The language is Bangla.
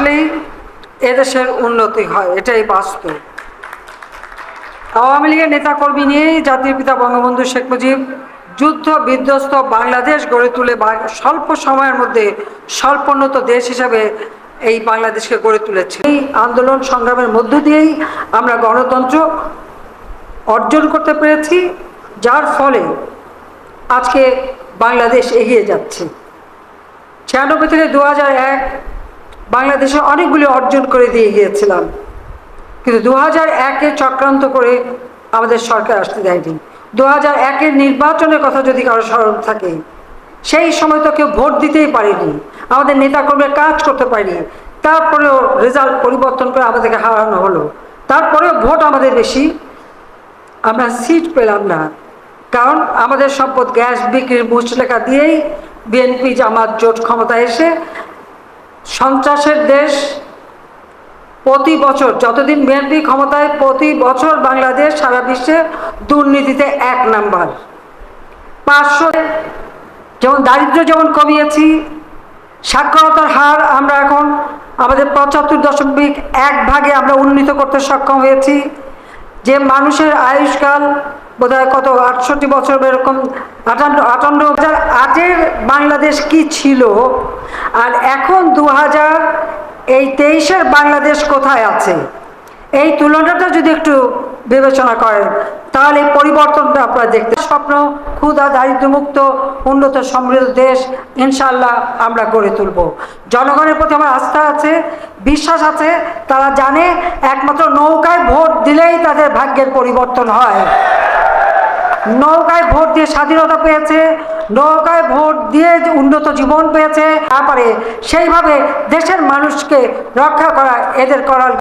আসলেই এদেশের উন্নতি হয়, এটাই বাস্তব। আওয়ামী লীগের নেতাকর্মী নিয়েই জাতির পিতা বঙ্গবন্ধু শেখ মুজিব যুদ্ধ বিধ্বস্ত বাংলাদেশ গড়ে তুলে স্বল্প সময়ের মধ্যে স্বল্পোন্নত দেশ হিসাবে এই বাংলাদেশকে গড়ে তুলেছে। এই আন্দোলন সংগ্রামের মধ্য দিয়েই আমরা গণতন্ত্র অর্জন করতে পেরেছি, যার ফলে আজকে বাংলাদেশ এগিয়ে যাচ্ছে। 96 থেকে 2001 বাংলাদেশে অনেকগুলি অর্জন করে দিয়ে গিয়েছিলাম, কিন্তু 2001-এ চক্রান্ত করে আমাদের সরকার আসতে দেয়নি। 2001-এর নির্বাচনের কথা যদি কারো স্মরণ থাকে, সেই সময় তো কেউ ভোট দিতেই পারেনি, আমাদের নেতাকর্মীরা কাজ করতে পারেনি, তারপরেও রেজাল্ট পরিবর্তন করে আমাদেরকে হারানো হলো। তারপরেও ভোট আমাদের বেশি, আমরা সিট পেলাম না, কারণ আমাদের সম্পদ গ্যাস বিক্রির মুচলেখা দিয়েই বিএনপি জামাত জোট ক্ষমতায় এসে সন্ত্রাসের দেশ প্রতি বছর, যতদিন বিএনপি ক্ষমতায়, প্রতি বছর বাংলাদেশ সারা বিশ্বে দুর্নীতিতে 1 নাম্বার। 500 যেমন দারিদ্র্য যেমন কমিয়েছি, সাক্ষরতার হার আমরা এখন আমাদের 75.1 আমরা উন্নীত করতে সক্ষম হয়েছি। যে মানুষের আয়ুষ্কাল বোধহয় কত 68 বছর, এরকম 58। 2008-এর বাংলাদেশ কি ছিল আর এখন 2023-এর বাংলাদেশ কোথায় আছে, এই তুলনাটা যদি একটু বিবেচনা করেন তাহলে এই পরিবর্তনটা আপনারা দেখতে। স্বপ্ন ক্ষুধা দারিদ্র্যমুক্ত উন্নত সমৃদ্ধ দেশ ইনশাআল্লাহ আমরা গড়ে তুলব। জনগণের প্রতি আমার আস্থা আছে, বিশ্বাস আছে, তারা জানে একমাত্র নৌকায় ভোট দিলেই তাদের ভাগ্যের পরিবর্তন হয়। নৌকায় ভোট দিয়ে স্বাধীনতা পেয়েছে, নৌকায় ভোট দিয়ে উন্নত জীবন পেয়েছে, তারপরে সেইভাবে দেশের মানুষকে রক্ষা করা এদের করার